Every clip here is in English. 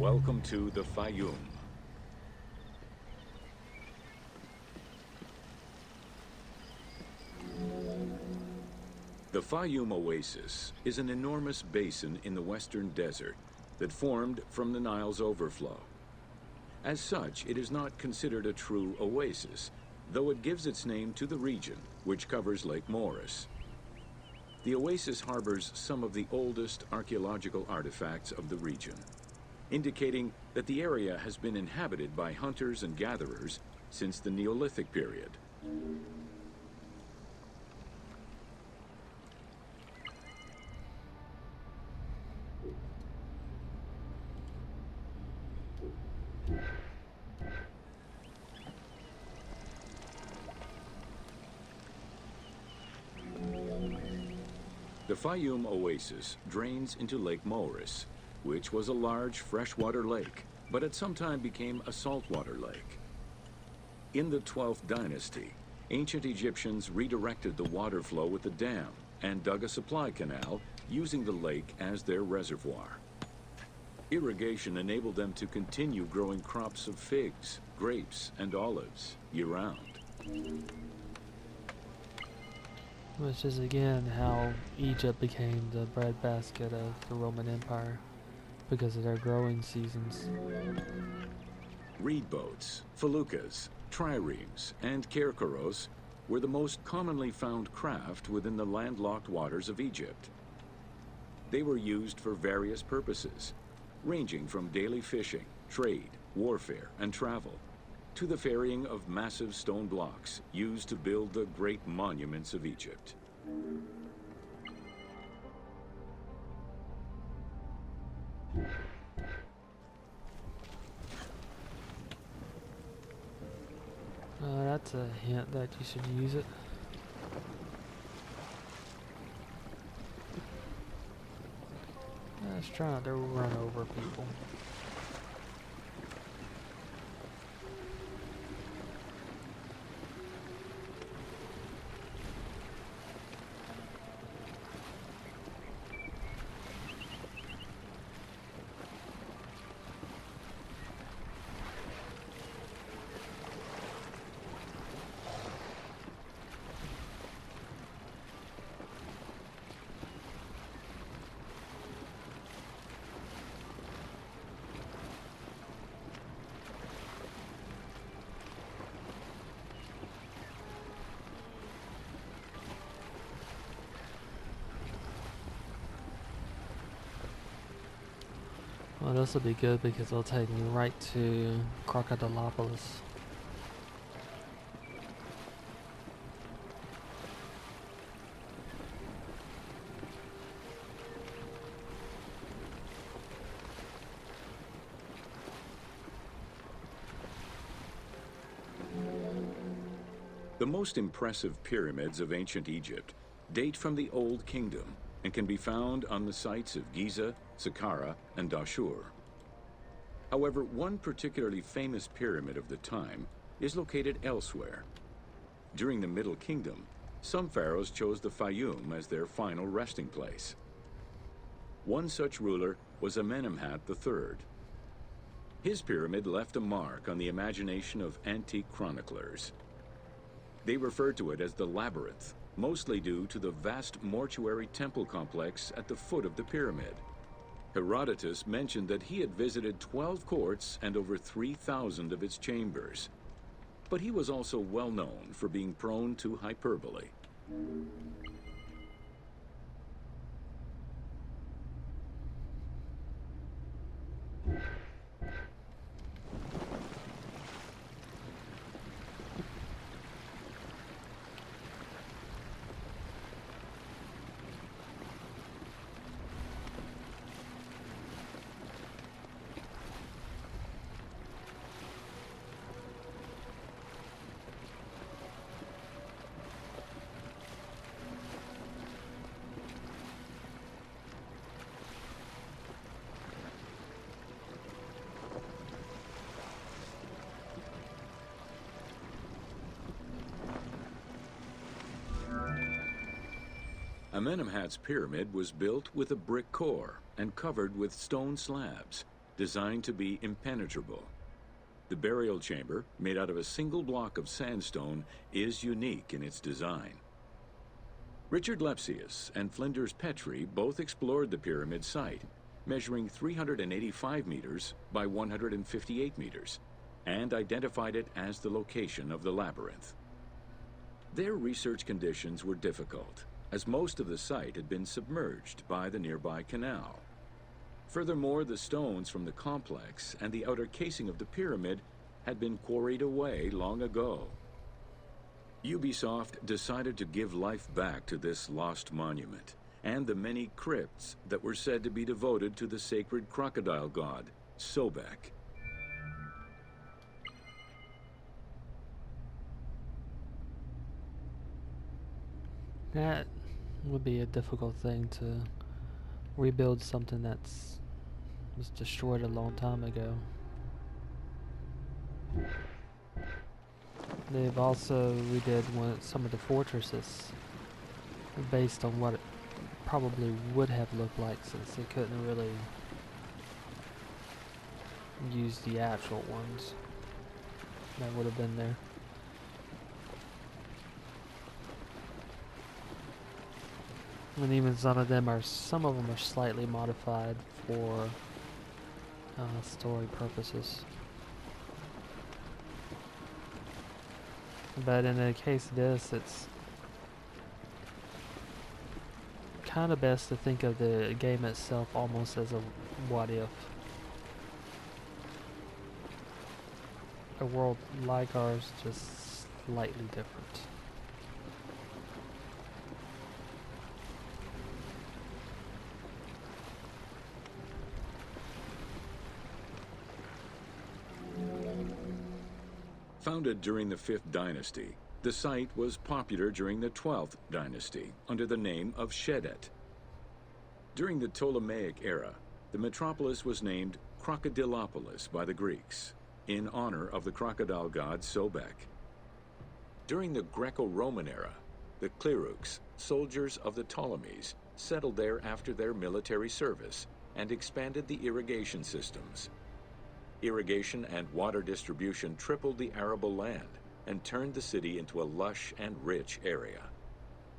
Welcome to the Fayoum. The Fayoum Oasis is an enormous basin in the western desert that formed from the Nile's overflow. As such, it is not considered a true oasis, though it gives its name to the region, which covers Lake Moeris. The oasis harbors some of the oldest archaeological artifacts of the region, indicating that the area has been inhabited by hunters and gatherers since the Neolithic period. The Fayoum Oasis drains into Lake Moeris, which was a large freshwater lake, but at some time became a saltwater lake. In the 12th dynasty, ancient Egyptians redirected the water flow with a dam and dug a supply canal using the lake as their reservoir. Irrigation enabled them to continue growing crops of figs, grapes, and olives year-round. Which is again how Egypt became the breadbasket of the Roman Empire, because of their growing seasons. Reed boats, feluccas, triremes, and kerkeros were the most commonly found craft within the landlocked waters of Egypt. They were used for various purposes, ranging from daily fishing, trade, warfare, and travel, to the ferrying of massive stone blocks used to build the great monuments of Egypt. That's a hint that you should use it. Let's try not to run over people. Well, this will be good because it'll take me right to Crocodilopolis. The most impressive pyramids of ancient Egypt date from the Old Kingdom and can be found on the sites of Giza, Saqqara, and Dashur. However, one particularly famous pyramid of the time is located elsewhere. During the Middle Kingdom, some pharaohs chose the Fayoum as their final resting place. One such ruler was Amenemhat III. His pyramid left a mark on the imagination of antique chroniclers. They refer to it as the Labyrinth, mostly due to the vast mortuary temple complex at the foot of the pyramid. Herodotus mentioned that he had visited 12 courts and over 3,000 of its chambers. But he was also well known for being prone to hyperbole. Amenemhat's pyramid was built with a brick core and covered with stone slabs, designed to be impenetrable. The burial chamber, made out of a single block of sandstone, is unique in its design. Richard Lepsius and Flinders Petrie both explored the pyramid site, measuring 385 meters by 158 meters, and identified it as the location of the labyrinth. Their research conditions were difficult, as most of the site had been submerged by the nearby canal. Furthermore, the stones from the complex and the outer casing of the pyramid had been quarried away long ago. Ubisoft decided to give life back to this lost monument and the many crypts that were said to be devoted to the sacred crocodile god, Sobek. That would be a difficult thing to rebuild something was destroyed a long time ago. They've also redid some of the fortresses based on what it probably would have looked like, since they couldn't really use the actual ones that would have been there. And even some of them are slightly modified for story purposes. But in the case of this, it's kind of best to think of the game itself almost as a what if. A world like ours, just slightly different. Founded during the 5th dynasty, the site was popular during the 12th dynasty under the name of Shedet. During the Ptolemaic era, the metropolis was named Crocodilopolis by the Greeks, in honor of the crocodile god Sobek. During the Greco-Roman era, the Cleruks, soldiers of the Ptolemies, settled there after their military service and expanded the irrigation systems. Irrigation and water distribution tripled the arable land and turned the city into a lush and rich area.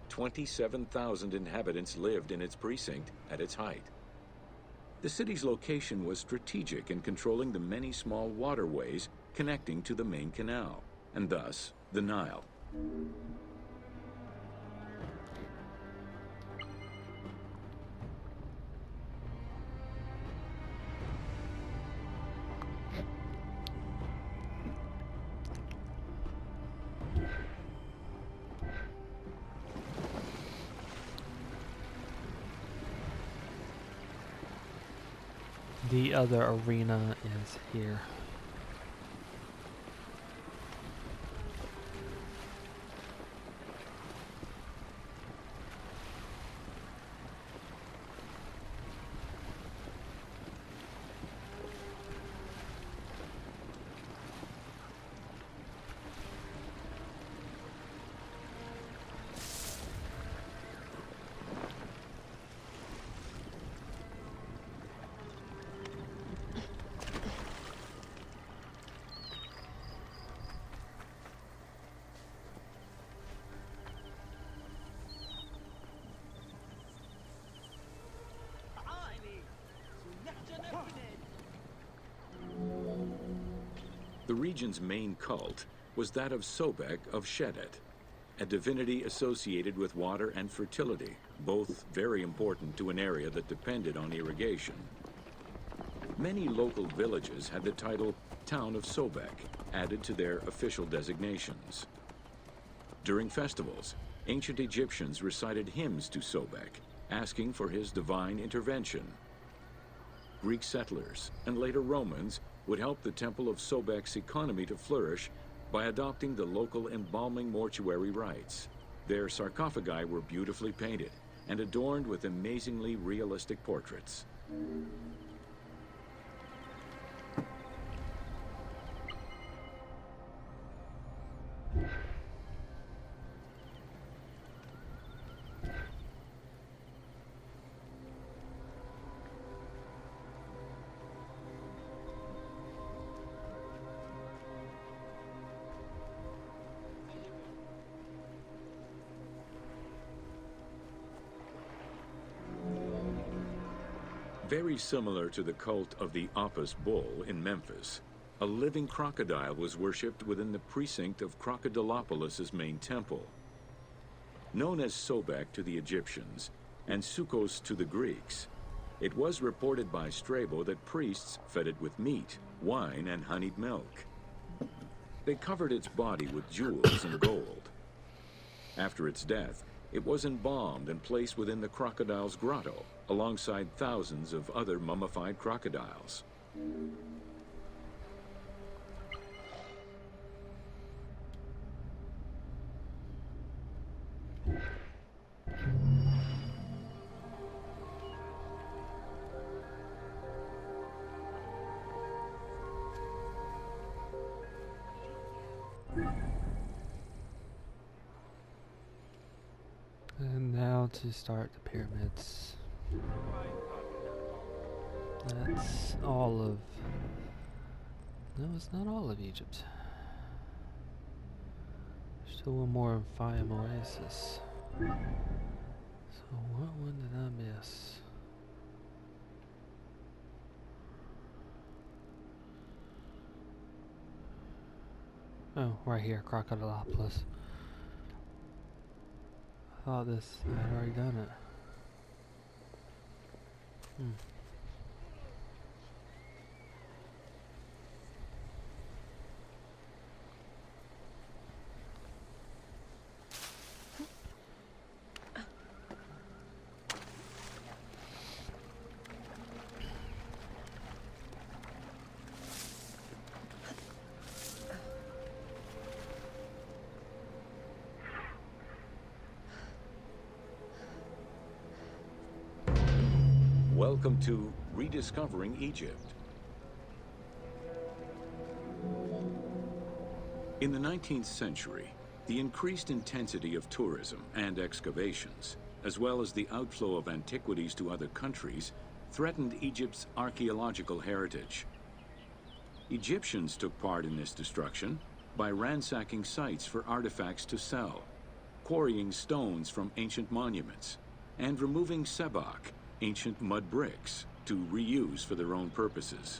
27,000 inhabitants lived in its precinct at its height. The city's location was strategic in controlling the many small waterways connecting to the main canal, and thus the Nile. The other arena is here. The region's main cult was that of Sobek of Shedet, a divinity associated with water and fertility, both very important to an area that depended on irrigation. Many local villages had the title Town of Sobek added to their official designations. During festivals, ancient Egyptians recited hymns to Sobek, asking for his divine intervention. Greek settlers and later Romans would help the Temple of Sobek's economy to flourish by adopting the local embalming mortuary rites. Their sarcophagi were beautifully painted and adorned with amazingly realistic portraits. Very similar to the cult of the Apis bull in Memphis, a living crocodile was worshipped within the precinct of Crocodilopolis' main temple. Known as Sobek to the Egyptians and Sukkos to the Greeks, it was reported by Strabo that priests fed it with meat, wine, and honeyed milk. They covered its body with jewels and gold. After its death, it was embalmed and placed within the crocodile's grotto, alongside thousands of other mummified crocodiles. And now to start the pyramids. That's all of... No, it's not all of Egypt. There's still one more in Fayum Oasis. So what one did I miss? Oh, right here, Crocodilopolis. I thought I had already done it. Welcome to Rediscovering Egypt. In the 19th century, the increased intensity of tourism and excavations, as well as the outflow of antiquities to other countries, threatened Egypt's archaeological heritage. Egyptians took part in this destruction by ransacking sites for artifacts to sell, quarrying stones from ancient monuments, and removing sebak, ancient mud bricks, to reuse for their own purposes.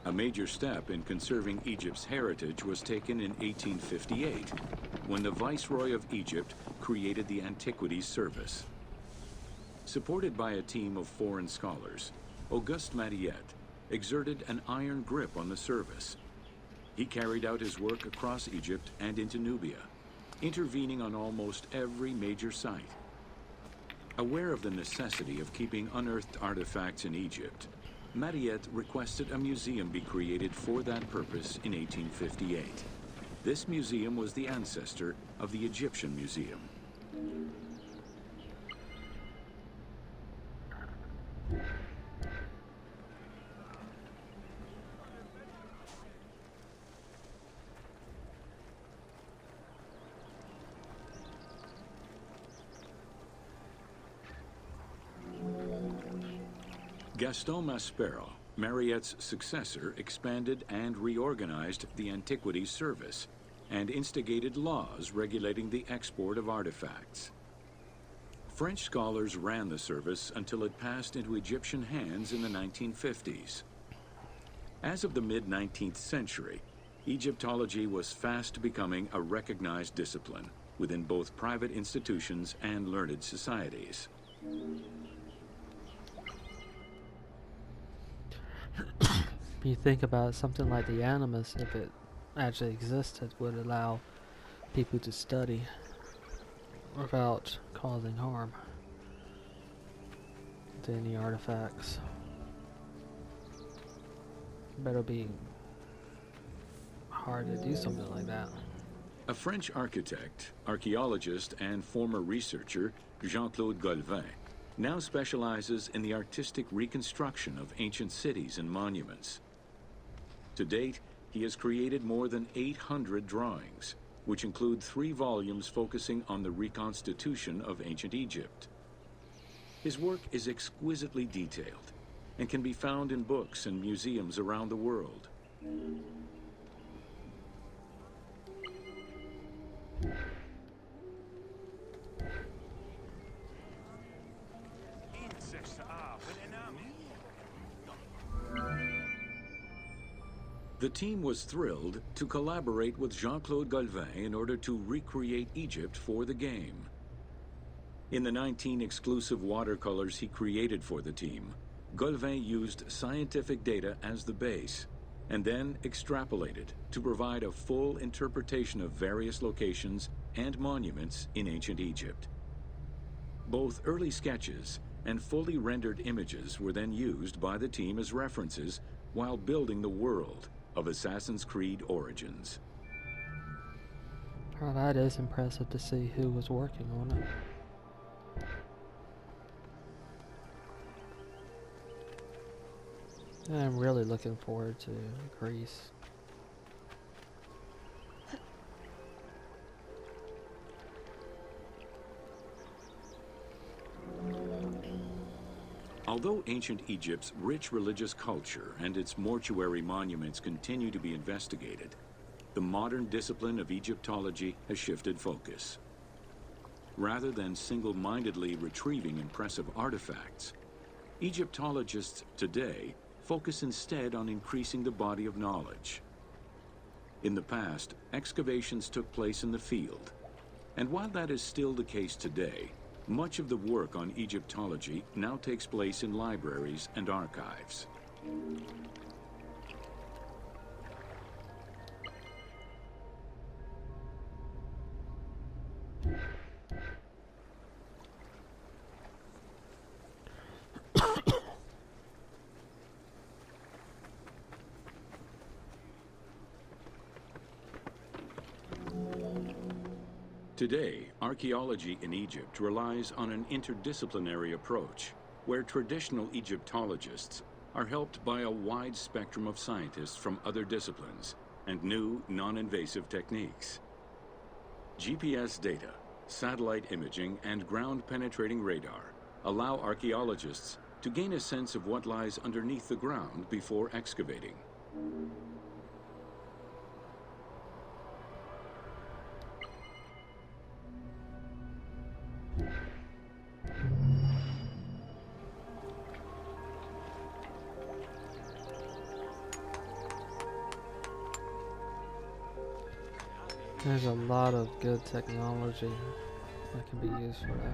A major step in conserving Egypt's heritage was taken in 1858, when the Viceroy of Egypt created the Antiquities Service. Supported by a team of foreign scholars, Auguste Mariette exerted an iron grip on the service. He carried out his work across Egypt and into Nubia, intervening on almost every major site. Aware of the necessity of keeping unearthed artifacts in Egypt, Mariette requested a museum be created for that purpose in 1858. This museum was the ancestor of the Egyptian Museum. Gaston Maspero, Mariette's successor, expanded and reorganized the Antiquities Service and instigated laws regulating the export of artifacts. French scholars ran the service until it passed into Egyptian hands in the 1950s. As of the mid-19th century, Egyptology was fast becoming a recognized discipline within both private institutions and learned societies. You think about something like the Animus, if it actually existed, would allow people to study without causing harm to any artifacts. But it'll be hard to do something like that. A French architect, archaeologist, and former researcher, Jean-Claude Golvin, now specializes in the artistic reconstruction of ancient cities and monuments. To date, he has created more than 800 drawings, which include 3 volumes focusing on the reconstitution of ancient Egypt. His work is exquisitely detailed and can be found in books and museums around the world. The team was thrilled to collaborate with Jean-Claude Galvin in order to recreate Egypt for the game. In the 19 exclusive watercolors he created for the team, Galvin used scientific data as the base, and then extrapolated to provide a full interpretation of various locations and monuments in ancient Egypt. Both early sketches and fully rendered images were then used by the team as references while building the world of Assassin's Creed Origins. Well, that is impressive to see who was working on it. I'm really looking forward to Greece. Although ancient Egypt's rich religious culture and its mortuary monuments continue to be investigated, the modern discipline of Egyptology has shifted focus. Rather than single-mindedly retrieving impressive artifacts, Egyptologists today focus instead on increasing the body of knowledge. In the past, excavations took place in the field, and while that is still the case today, much of the work on Egyptology now takes place in libraries and archives. Today, archaeology in Egypt relies on an interdisciplinary approach, where traditional Egyptologists are helped by a wide spectrum of scientists from other disciplines and new, non-invasive techniques. GPS data, satellite imaging, and ground-penetrating radar allow archaeologists to gain a sense of what lies underneath the ground before excavating. There's a lot of good technology that can be used for that.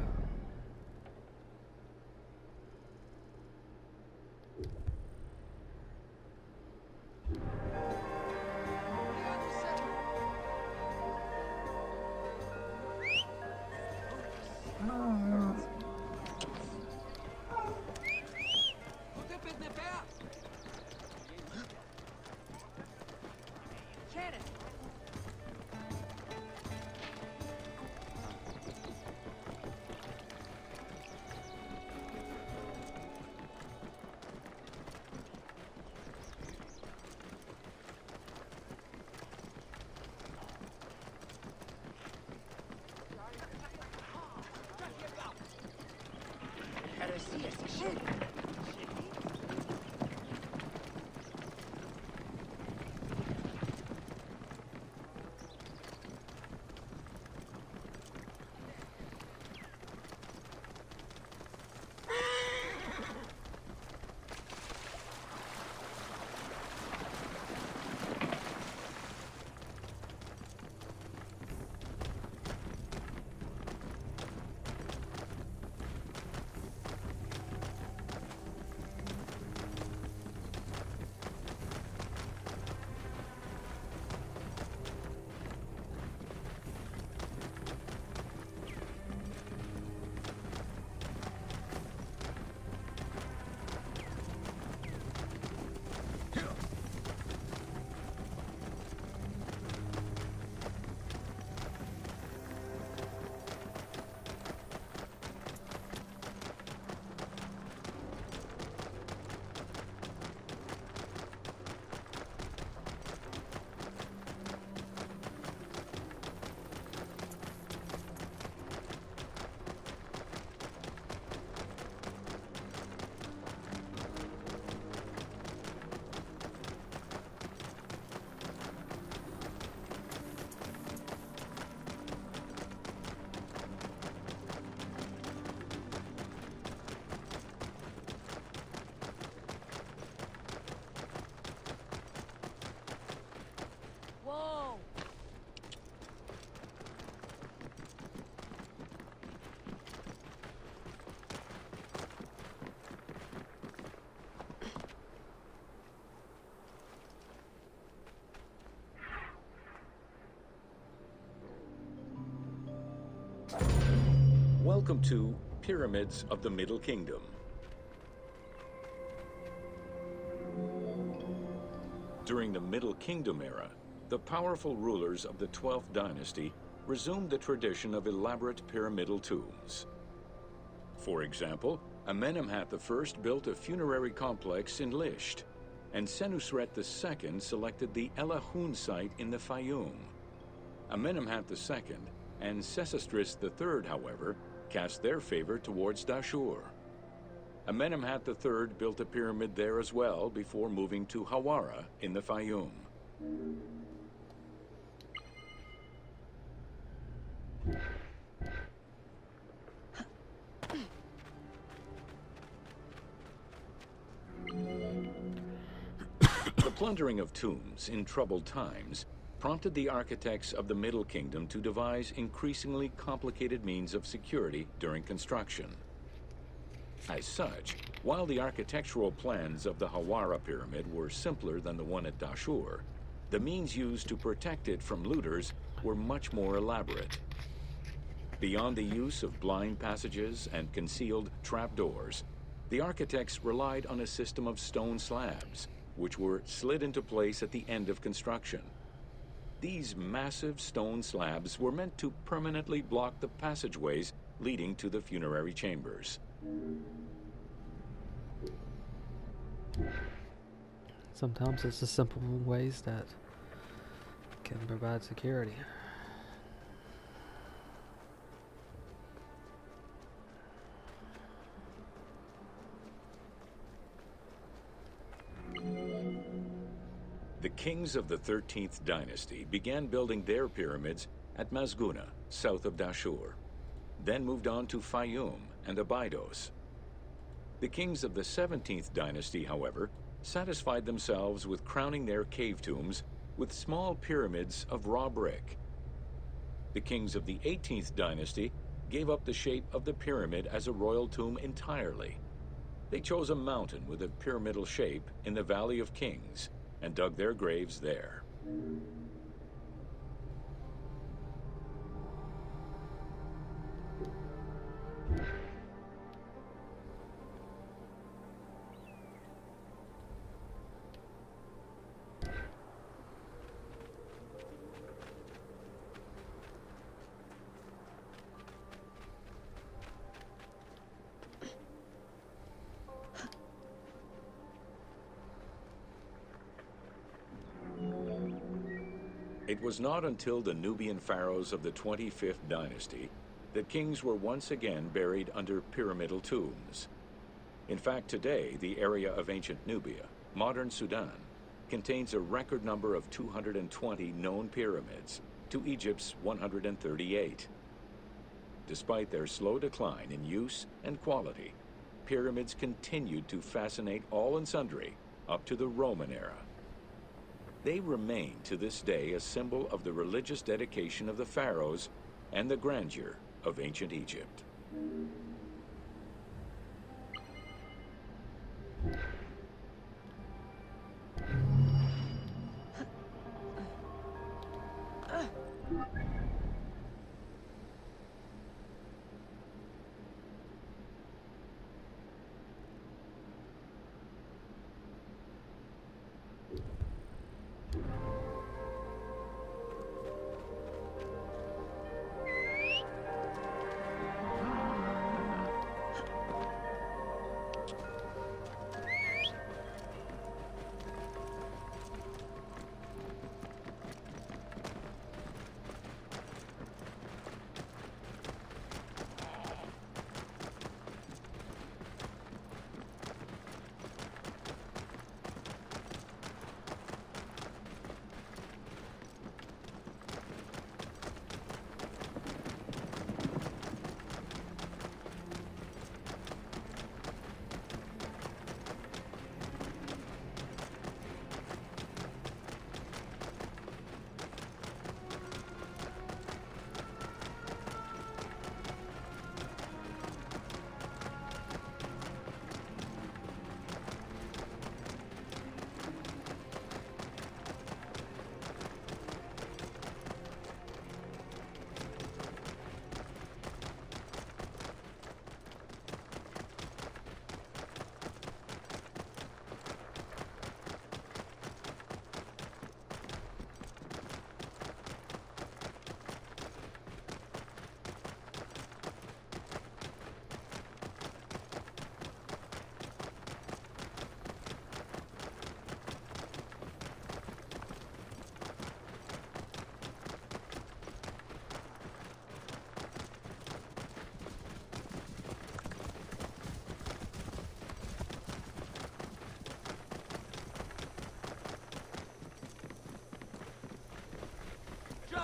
Welcome to Pyramids of the Middle Kingdom. During the Middle Kingdom era, the powerful rulers of the 12th dynasty resumed the tradition of elaborate pyramidal tombs. For example, Amenemhat I built a funerary complex in Lisht, and Senusret II selected the Elahun site in the Fayum. Amenemhat II and Sesostris III, however, cast their favor towards Dashur. Amenemhat III built a pyramid there as well before moving to Hawara in the Fayum. The plundering of tombs in troubled times prompted the architects of the Middle Kingdom to devise increasingly complicated means of security during construction. As such, while the architectural plans of the Hawara pyramid were simpler than the one at Dashur, the means used to protect it from looters were much more elaborate. Beyond the use of blind passages and concealed trapdoors, the architects relied on a system of stone slabs, which were slid into place at the end of construction. These massive stone slabs were meant to permanently block the passageways leading to the funerary chambers. Sometimes it's the simple ways that can provide security. The kings of the 13th dynasty began building their pyramids at Masguna, south of Dashur, then moved on to Fayum and Abydos. The kings of the 17th dynasty, however, satisfied themselves with crowning their cave tombs with small pyramids of raw brick. The kings of the 18th dynasty gave up the shape of the pyramid as a royal tomb entirely. They chose a mountain with a pyramidal shape in the Valley of Kings and dug their graves there. It was not until the Nubian pharaohs of the 25th dynasty that kings were once again buried under pyramidal tombs. In fact, today, the area of ancient Nubia, modern Sudan, contains a record number of 220 known pyramids to Egypt's 138. Despite their slow decline in use and quality, pyramids continued to fascinate all and sundry up to the Roman era. They remain to this day a symbol of the religious dedication of the pharaohs and the grandeur of ancient Egypt.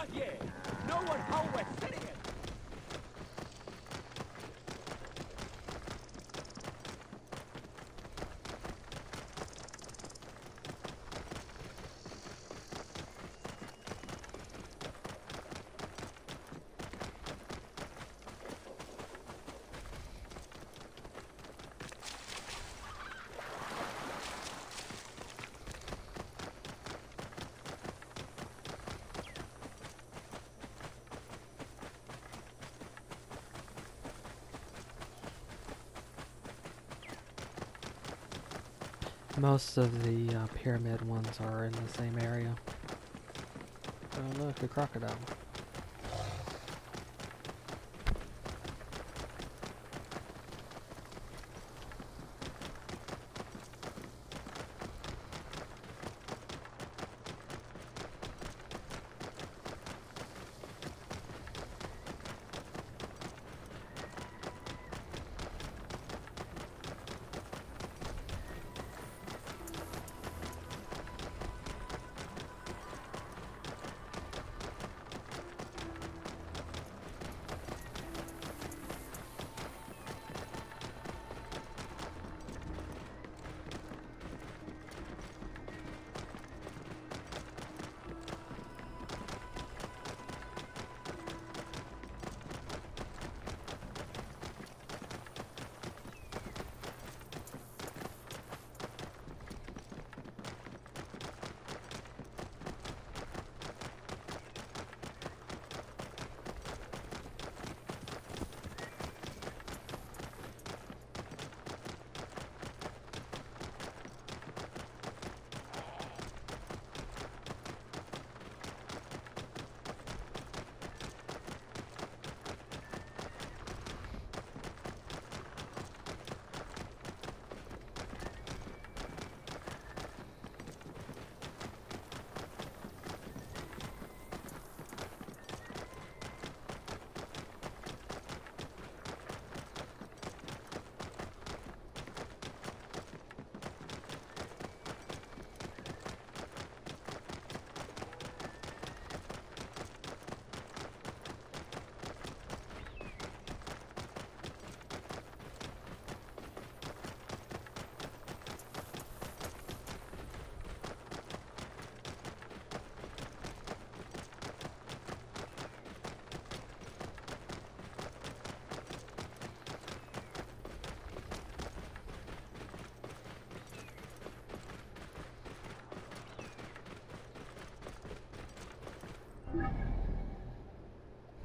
Not yet. No one how we're sitting it. Most of the pyramid ones are in the same area. Oh look, a crocodile.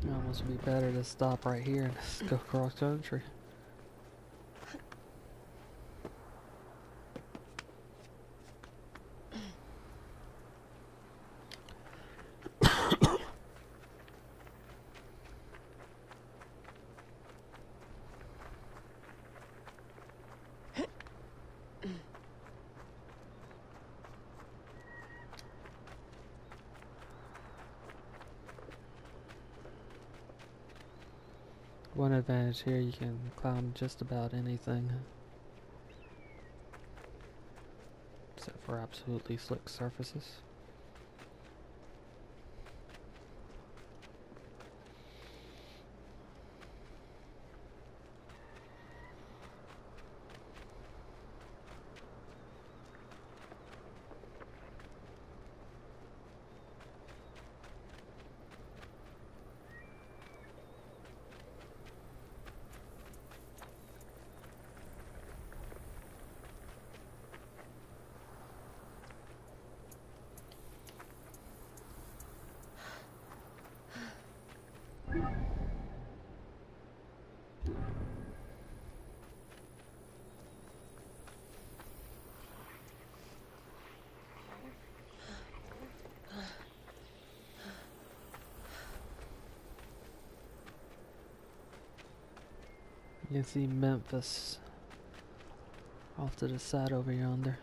It almost would be better to stop right here and just go cross country. One advantage here, you can climb just about anything. Except for absolutely slick surfaces. You can see Memphis off to the side over yonder.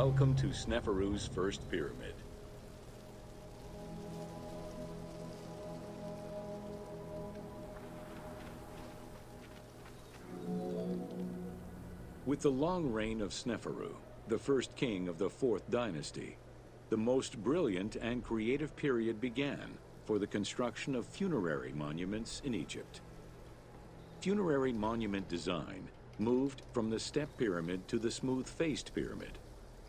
Welcome to Sneferu's first pyramid. With the long reign of Sneferu, the first king of the 4th dynasty, the most brilliant and creative period began for the construction of funerary monuments in Egypt. Funerary monument design moved from the step pyramid to the smooth-faced pyramid,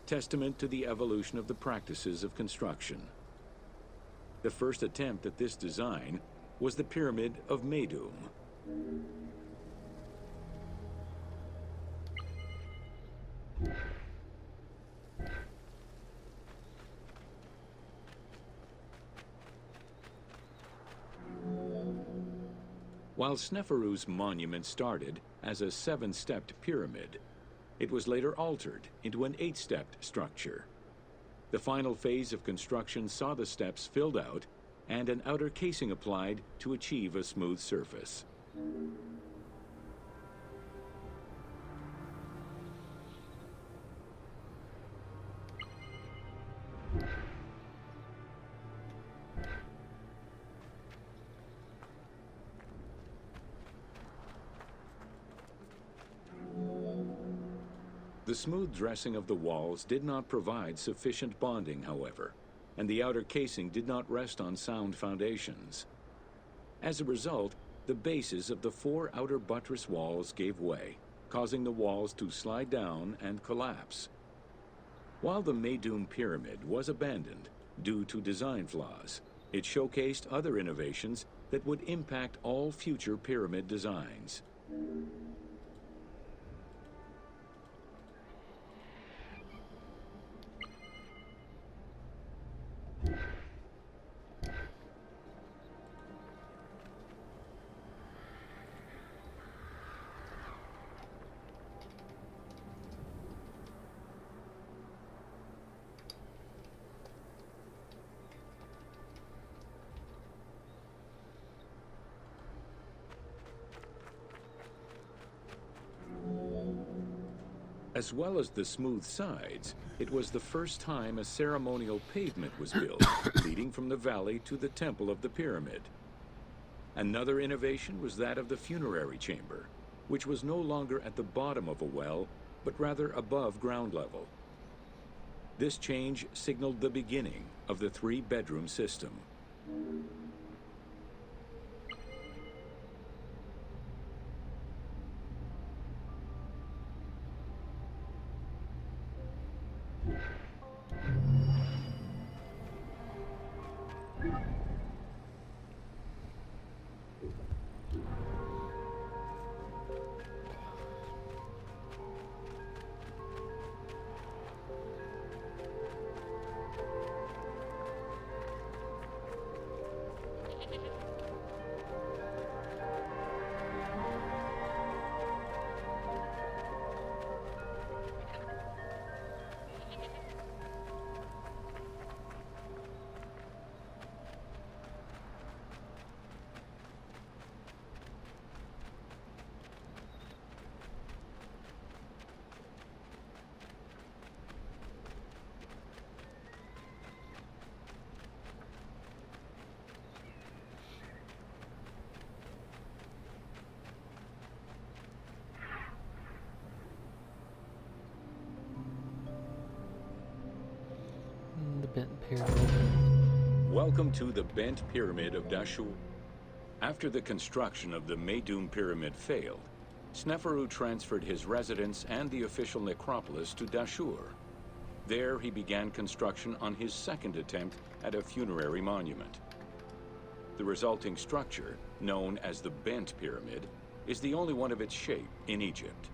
testament to the evolution of the practices of construction. The first attempt at this design was the Pyramid of Meidum. While Sneferu's monument started as a 7-stepped pyramid, it was later altered into an 8-stepped structure. The final phase of construction saw the steps filled out and an outer casing applied to achieve a smooth surface. The smooth dressing of the walls did not provide sufficient bonding, however, and the outer casing did not rest on sound foundations. As a result, the bases of the 4 outer buttress walls gave way, causing the walls to slide down and collapse. While the Meidum Pyramid was abandoned due to design flaws, it showcased other innovations that would impact all future pyramid designs. As well as the smooth sides, it was the first time a ceremonial pavement was built, leading from the valley to the temple of the pyramid. Another innovation was that of the funerary chamber, which was no longer at the bottom of a well, but rather above ground level. This change signaled the beginning of the 3-bedroom system. The bent pyramid. Welcome to the Bent Pyramid of Dashur. After the construction of the Meidum Pyramid failed, Sneferu transferred his residence and the official necropolis to Dashur. There he began construction on his second attempt at a funerary monument. The resulting structure, known as the Bent Pyramid, is the only one of its shape in Egypt.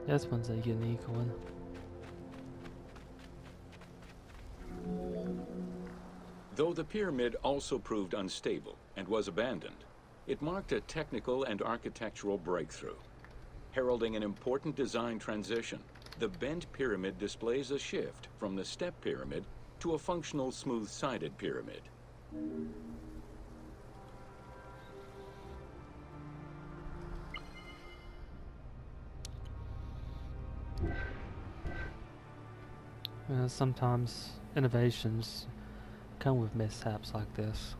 This one's a unique one. Though the pyramid also proved unstable and was abandoned, it marked a technical and architectural breakthrough. Heralding an important design transition, the Bent Pyramid displays a shift from the step pyramid to a functional smooth-sided pyramid. Sometimes innovations come with mishaps like this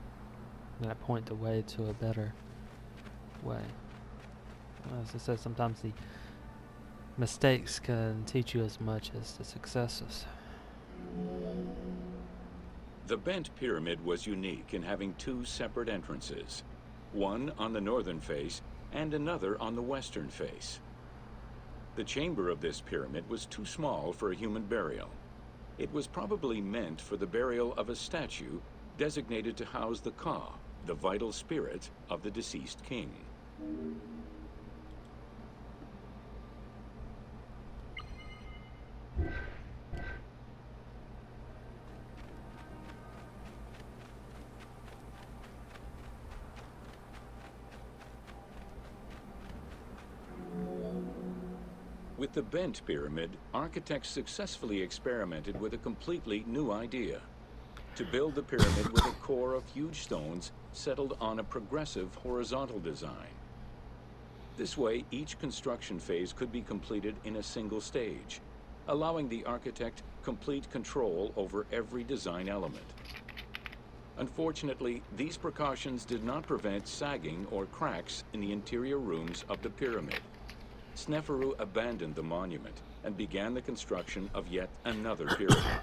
that point the way to a better way. As I said, sometimes the mistakes can teach you as much as the successes. The bent pyramid was unique in having two separate entrances, one on the northern face and another on the western face. The chamber of this pyramid was too small for a human burial. It was probably meant for the burial of a statue designated to house the Ka, the vital spirit of the deceased king. With the bent pyramid, architects successfully experimented with a completely new idea: to build the pyramid with a core of huge stones settled on a progressive horizontal design. This way, each construction phase could be completed in a single stage, allowing the architect complete control over every design element. Unfortunately, these precautions did not prevent sagging or cracks in the interior rooms of the pyramid. Sneferu abandoned the monument and began the construction of yet another pyramid.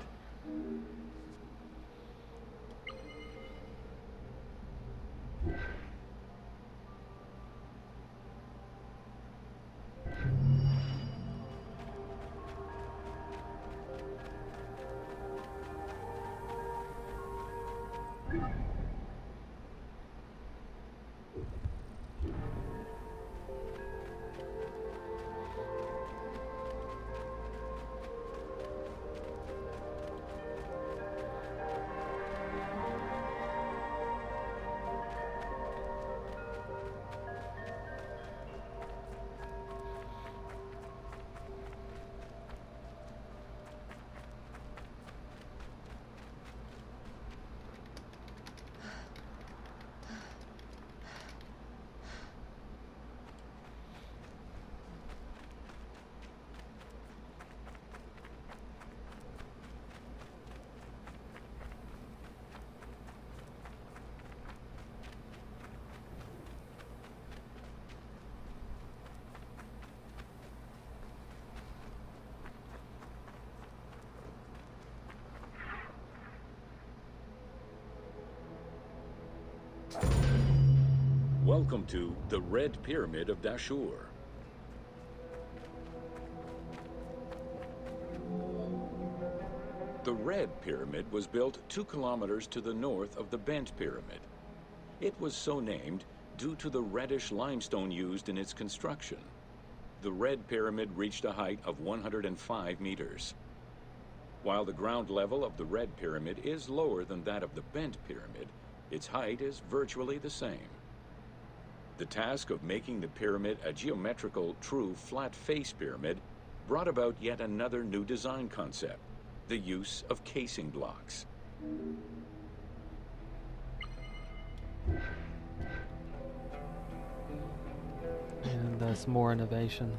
Welcome to the Red Pyramid of Dashur. The Red Pyramid was built 2 kilometers to the north of the Bent Pyramid. It was so named due to the reddish limestone used in its construction. The Red Pyramid reached a height of 105 meters. While the ground level of the Red Pyramid is lower than that of the Bent Pyramid, its height is virtually the same. The task of making the pyramid a geometrical, true flat-face pyramid brought about yet another new design concept: the use of casing blocks. And thus more innovation.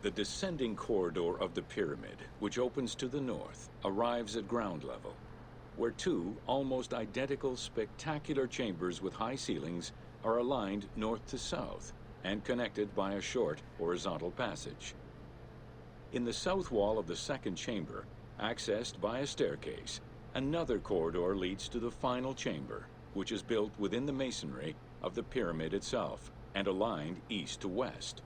The descending corridor of the pyramid, which opens to the north, arrives at ground level, where 2 almost identical spectacular chambers with high ceilings are aligned north to south and connected by a short horizontal passage. In the south wall of the second chamber, accessed by a staircase, another corridor leads to the final chamber, which is built within the masonry of the pyramid itself and aligned east to west.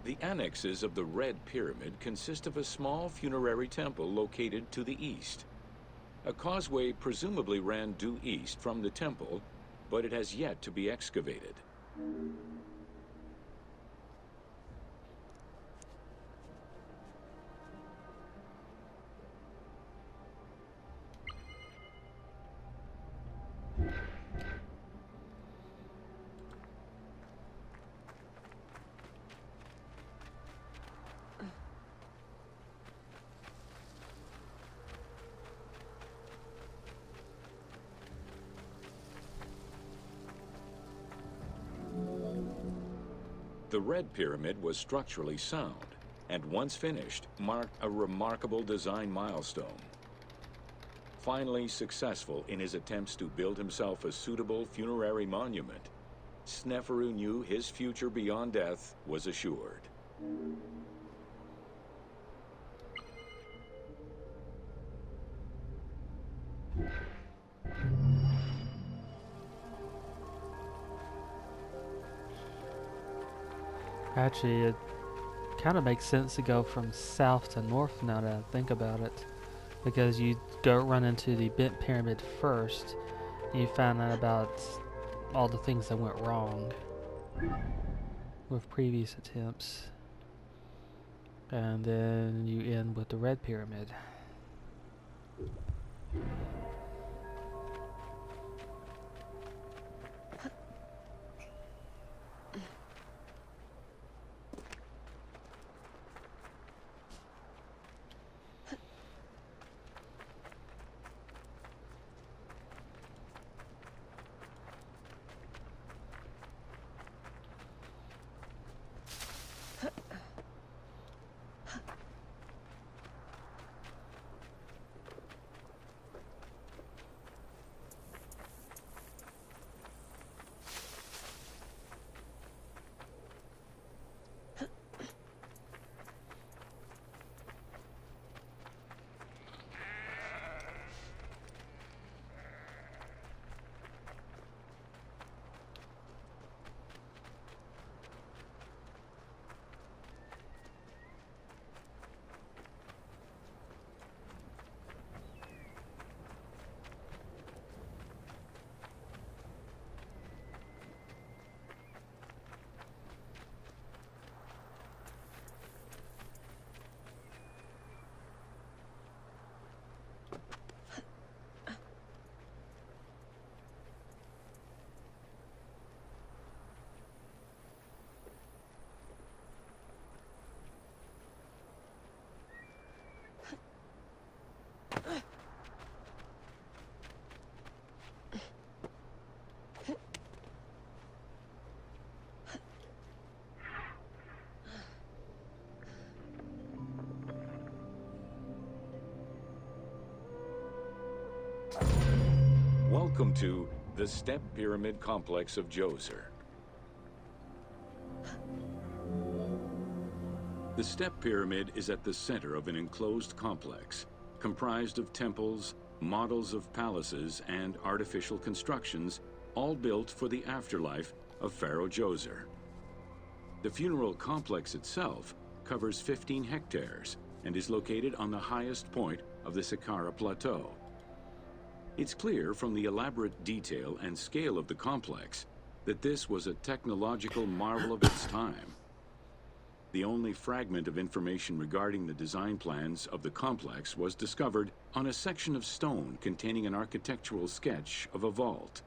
The annexes of the Red Pyramid consist of a small funerary temple located to the east. A causeway presumably ran due east from the temple but it has yet to be excavated. The Red Pyramid was structurally sound, and once finished, marked a remarkable design milestone. Finally successful in his attempts to build himself a suitable funerary monument, Sneferu knew his future beyond death was assured. Actually, it kind of makes sense to go from south to north now that I think about it. Because you go run into the Bent Pyramid first, and you find out about all the things that went wrong with previous attempts. And then you end with the Red Pyramid. Welcome to the Step Pyramid Complex of Djoser. The Step Pyramid is at the center of an enclosed complex, comprised of temples, models of palaces, and artificial constructions, all built for the afterlife of Pharaoh Djoser. The funeral complex itself covers 15 hectares and is located on the highest point of the Saqqara Plateau. It's clear from the elaborate detail and scale of the complex that this was a technological marvel of its time. The only fragment of information regarding the design plans of the complex was discovered on a section of stone containing an architectural sketch of a vault.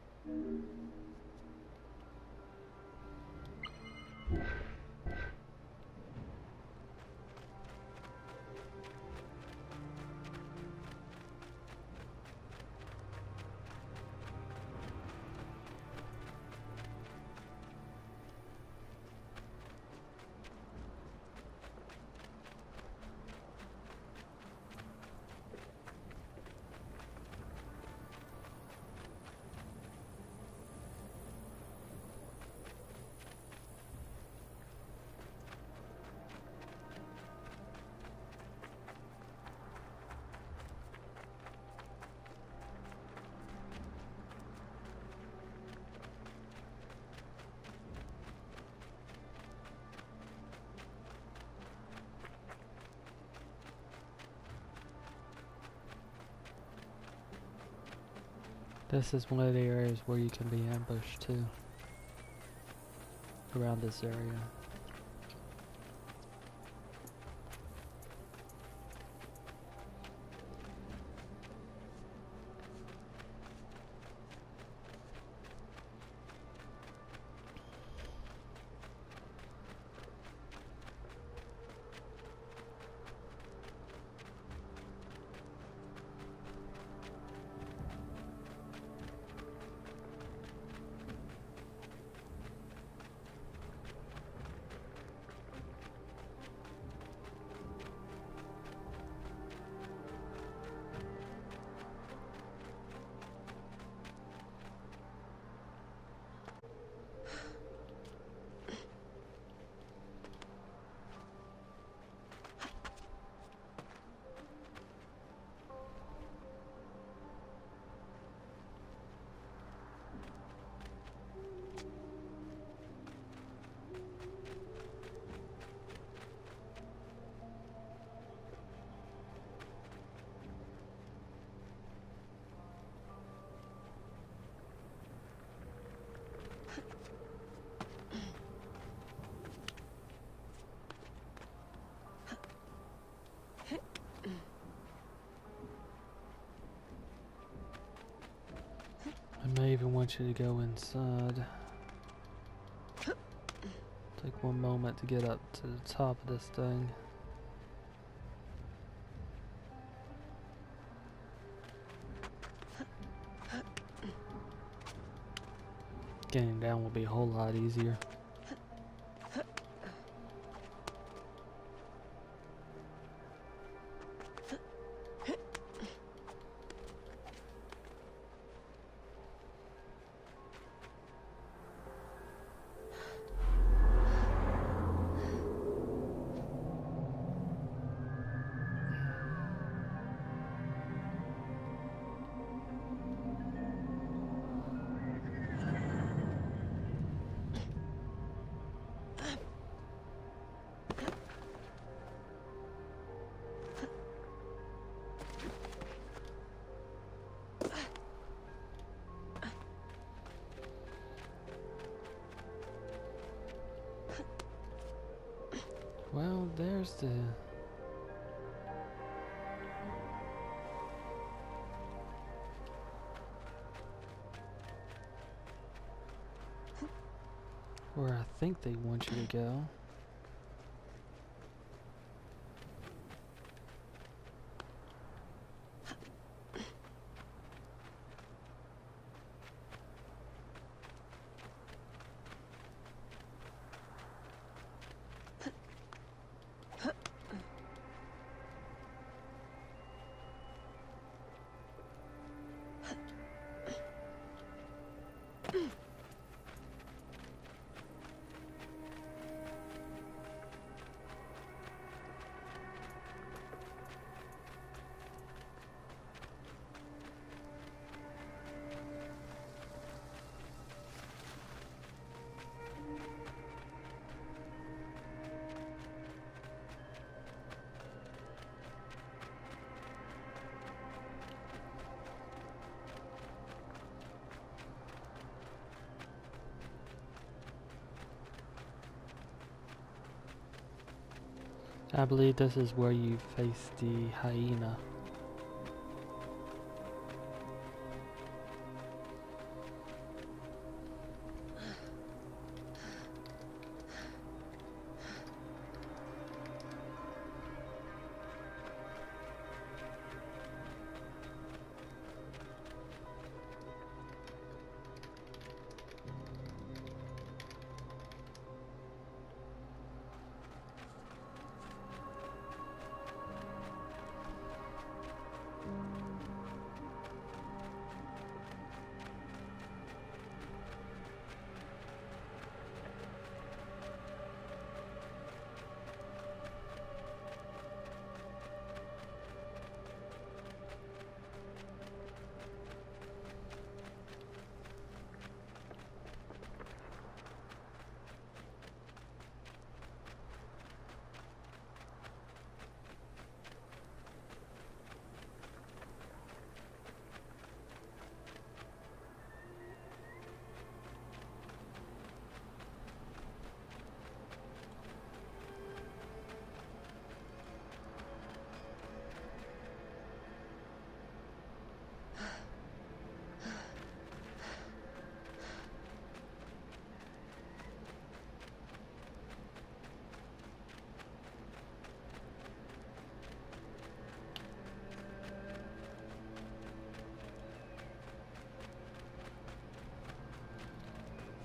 This is one of the areas where you can be ambushed too. Around this area. I may even want you to go inside. Take one moment to get up to the top of this thing. Getting down will be a whole lot easier. Well, there's the... where I think they want you to go. I believe this is where you face the hyena.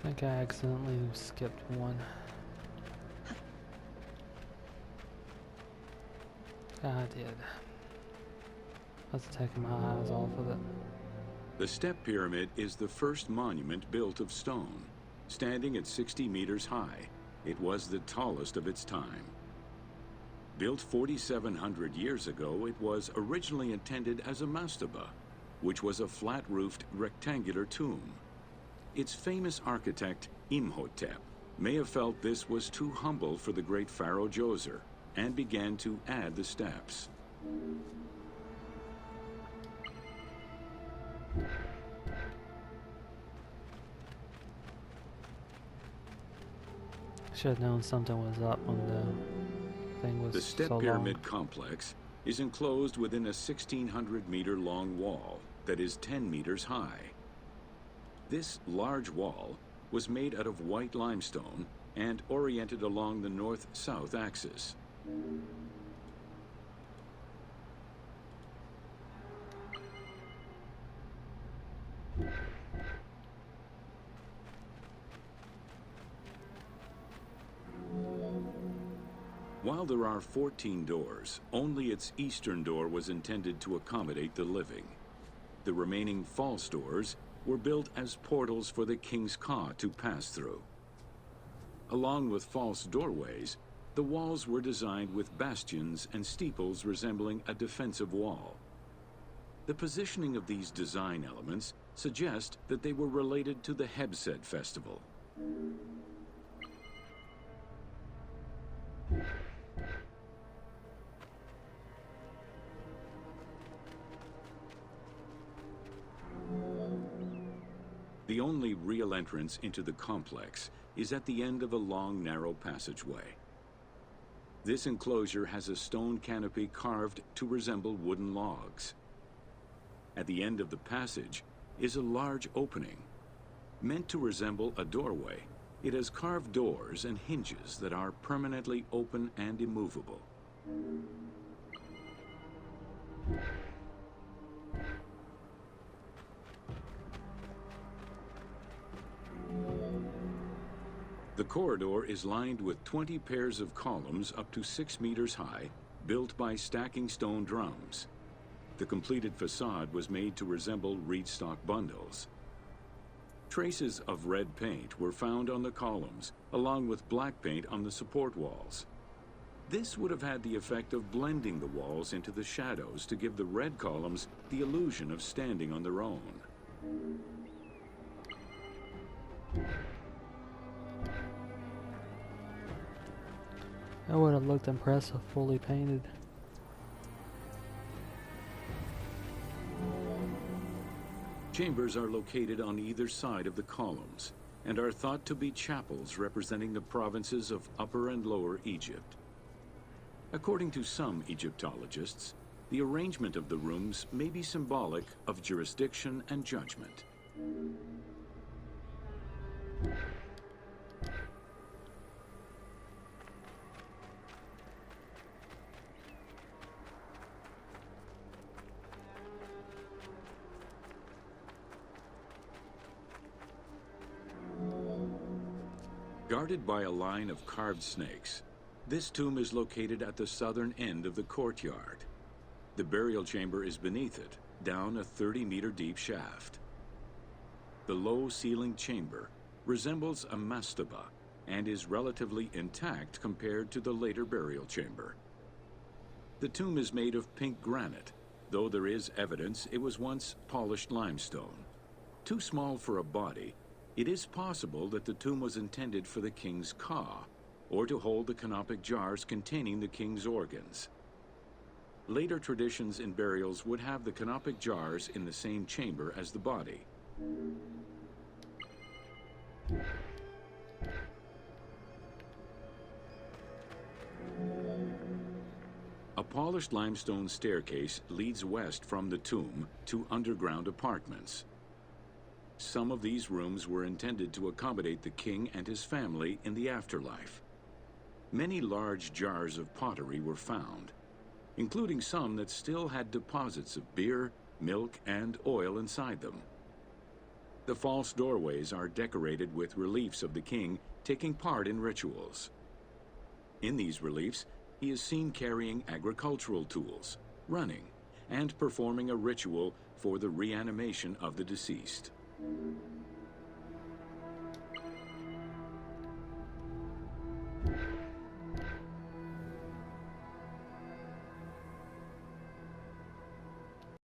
I think I accidentally skipped one. I did. I was taking my eyes off of it. The Step Pyramid is the first monument built of stone. Standing at 60 meters high, it was the tallest of its time. Built 4,700 years ago, it was originally intended as a mastaba, which was a flat-roofed rectangular tomb. Its famous architect, Imhotep, may have felt this was too humble for the great pharaoh Djoser, and began to add the steps. Should have known something was up when the thing was The Step so Pyramid long. complex is enclosed within a 1,600-meter-long wall that is 10 meters high. This large wall was made out of white limestone and oriented along the north-south axis. While there are 14 doors, only its eastern door was intended to accommodate the living. The remaining false doors were built as portals for the King's Ka to pass through. Along with false doorways, the walls were designed with bastions and steeples resembling a defensive wall. The positioning of these design elements suggest that they were related to the Hebsed festival. The only real entrance into the complex is at the end of a long, narrow passageway. This enclosure has a stone canopy carved to resemble wooden logs. At the end of the passage is a large opening. Meant to resemble a doorway, it has carved doors and hinges that are permanently open and immovable. The corridor is lined with 20 pairs of columns up to 6 meters high, built by stacking stone drums. The completed facade was made to resemble reed stock bundles. Traces of red paint were found on the columns, along with black paint on the support walls. This would have had the effect of blending the walls into the shadows to give the red columns the illusion of standing on their own. That would have looked impressive, fully painted. Chambers are located on either side of the columns and are thought to be chapels representing the provinces of Upper and Lower Egypt. According to some Egyptologists, the arrangement of the rooms may be symbolic of jurisdiction and judgment. Guarded by a line of carved snakes, this tomb is located at the southern end of the courtyard. The burial chamber is beneath it, down a 30-meter deep shaft. The low-ceilinged chamber resembles a mastaba and is relatively intact compared to the later burial chamber. The tomb is made of pink granite, though there is evidence it was once polished limestone. Too small for a body, it is possible that the tomb was intended for the king's ka, or to hold the canopic jars containing the king's organs. Later traditions in burials would have the canopic jars in the same chamber as the body. A polished limestone staircase leads west from the tomb to underground apartments. Some of these rooms were intended to accommodate the king and his family in the afterlife. Many large jars of pottery were found, including some that still had deposits of beer, milk, and oil inside them. The false doorways are decorated with reliefs of the king taking part in rituals. In these reliefs, he is seen carrying agricultural tools, running, and performing a ritual for the reanimation of the deceased.